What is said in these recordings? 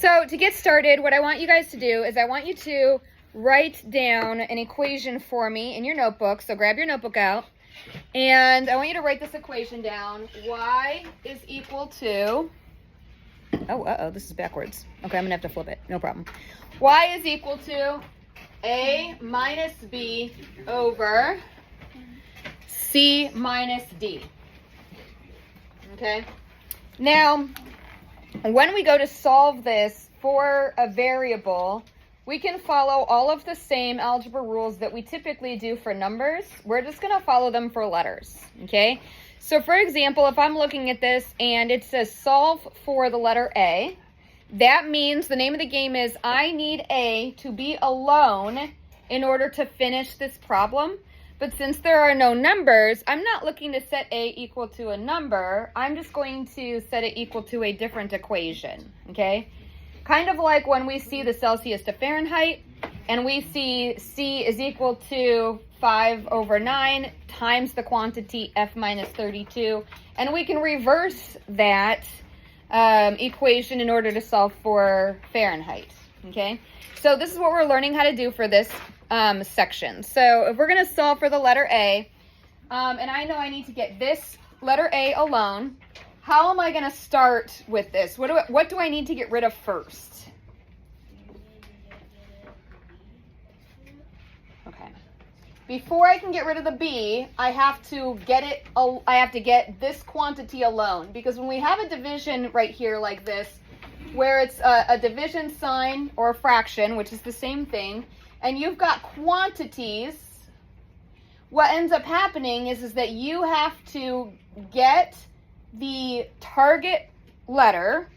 So to get started, what I want you guys to do is I want you to write down an equation for me in your notebook. So grab your notebook out. And I want you to write this equation down. Y is equal to... Oh, this is backwards. Okay, I'm going to have to flip it. No problem. Y is equal to A minus B over C minus D. Okay? Now, when we go to solve this for a variable, we can follow all of the same algebra rules that we typically do for numbers. We're just going to follow them for letters, okay? So for example, if I'm looking at this and it says solve for the letter A, that means the name of the game is I need A to be alone in order to finish this problem. But since there are no numbers, I'm not looking to set A equal to a number. I'm just going to set it equal to a different equation, okay? Kind of like when we see the Celsius to Fahrenheit, and we see C is equal to 5 over 9 times the quantity F minus 32. And we can reverse that equation in order to solve for Fahrenheit, okay? So this is what we're learning how to do for this section. So if we're going to solve for the letter A, and I know I need to get this letter A alone, how am I going to start with this? What do I need to get rid of first? Okay. Before I can get rid of the B, I have to get this quantity alone, because when we have a division right here like this, where it's a division sign or a fraction, which is the same thing, and you've got quantities, what ends up happening is that you have to get the target letter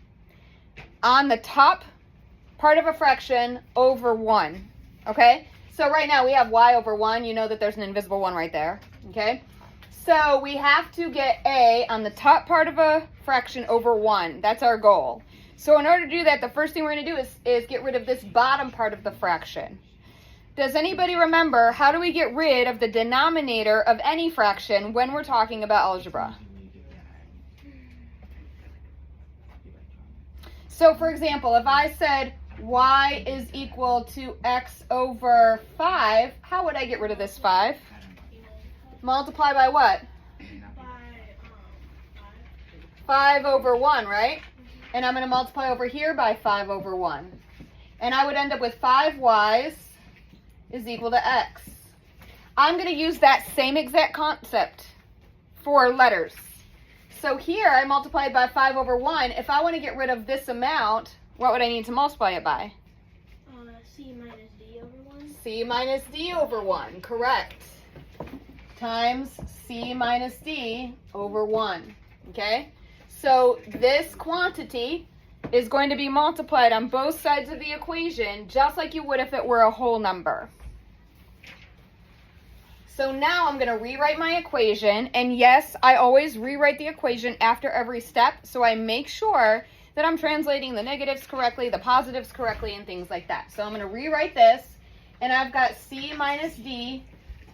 on the top part of a fraction over 1, okay? So right now we have y over 1. You know that there's an invisible 1 right there, okay? So we have to get A on the top part of a fraction over 1. That's our goal. So in order to do that, the first thing we're going to do is get rid of this bottom part of the fraction. Does anybody remember how do we get rid of the denominator of any fraction when we're talking about algebra? So for example, if I said y is equal to x over 5, how would I get rid of this 5? Multiply by what? 5 over 1, right? And I'm going to multiply over here by 5 over 1. And I would end up with 5y is equal to x. I'm going to use that same exact concept for letters. So here I multiplied by 5 over 1. If I want to get rid of this amount, what would I need to multiply it by? C minus D over 1. C minus D over 1, correct. Times C minus D over 1, okay? So this quantity is going to be multiplied on both sides of the equation, just like you would if it were a whole number. So now I'm going to rewrite my equation, and yes, I always rewrite the equation after every step, so I make sure that I'm translating the negatives correctly, the positives correctly, and things like that. So I'm going to rewrite this, and I've got C minus D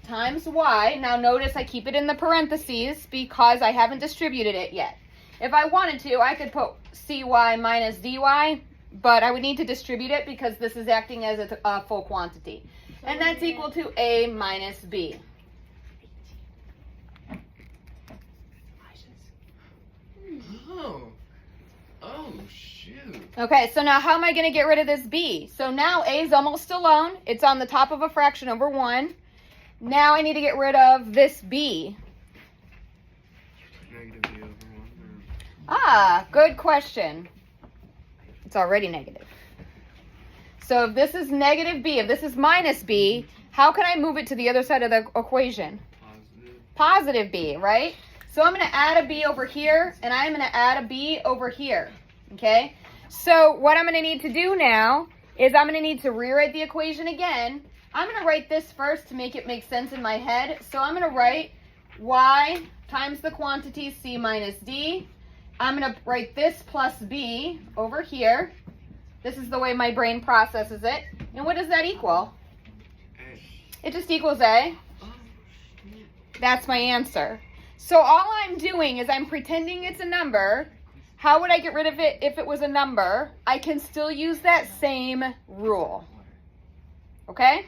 times Y. Now notice I keep it in the parentheses because I haven't distributed it yet. If I wanted to, I could put CY minus DY, but I would need to distribute it because this is acting as a full quantity. And that's equal to A minus B. Oh, shoot. Okay, so now how am I going to get rid of this B? So now A is almost alone. It's on the top of a fraction over 1. Now I need to get rid of this B. Negative B over 1. Ah, good question. It's already negative. So if this is negative B, if this is minus B, how can I move it to the other side of the equation? Positive B, right? So I'm going to add a B over here, and I'm going to add a B over here, okay? So what I'm going to need to do now is I'm going to need to rewrite the equation again. I'm going to write this first to make it make sense in my head. So I'm going to write y times the quantity C minus D. I'm going to write this plus B over here. This is the way my brain processes it. And what does that equal? It just equals A. That's my answer. So all I'm doing is I'm pretending it's a number. How would I get rid of it if it was a number? I can still use that same rule. Okay?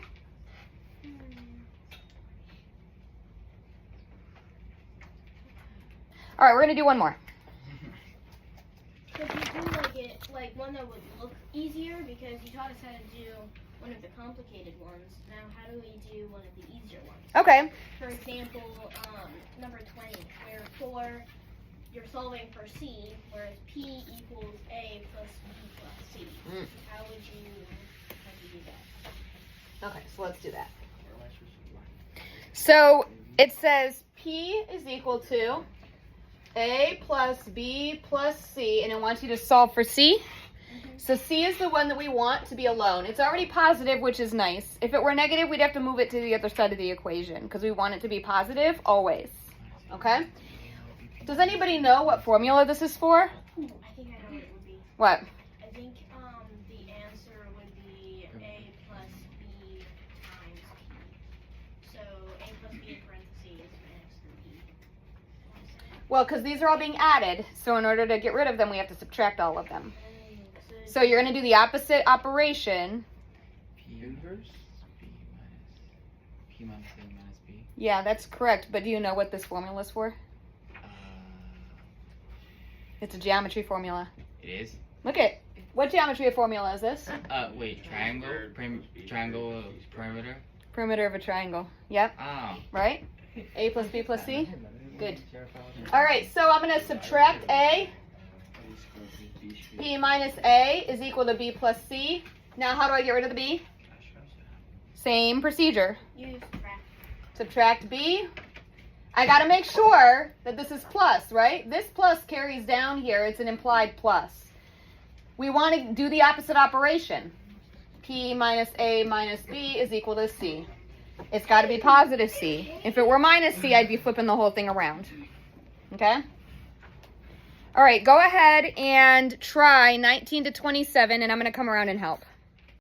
All right, we're going to do one more. Could you do like one that would look easier, because you taught us how to do one of the complicated ones. Now, how do we do one of the easier ones? Okay. For example, number 20, where you're solving for C, whereas P equals A plus B plus C. How would you do that? Okay, so let's do that. So it says P is equal to A plus B plus C, and it wants you to solve for C. So C is the one that we want to be alone. It's already positive, which is nice. If it were negative, we'd have to move it to the other side of the equation, because we want it to be positive always. Okay? Does anybody know what formula this is for? I think I know what it would be. What? I think the answer would be A plus B times P. So A plus B in parentheses next to P. Well, because these are all being added, so in order to get rid of them, we have to subtract all of them. So you're going to do the opposite operation. P inverse? P minus A minus B. Yeah, that's correct, but do you know what this formula is for? It's a geometry formula. It is? Look at what geometry formula is this? Wait, triangle? Triangle perimeter? Perimeter of a triangle. Yep. Oh. Right? A plus B plus C? Good. All right, so I'm going to subtract A. P minus A is equal to B plus C. Now, how do I get rid of the B? Same procedure. You subtract. Subtract B. I got to make sure that this is plus, right? This plus carries down here. It's an implied plus. We want to do the opposite operation. P minus A minus B is equal to C. It's got to be positive C. If it were minus C, I'd be flipping the whole thing around. Okay? All right, go ahead and try 19 to 27, and I'm going to come around and help.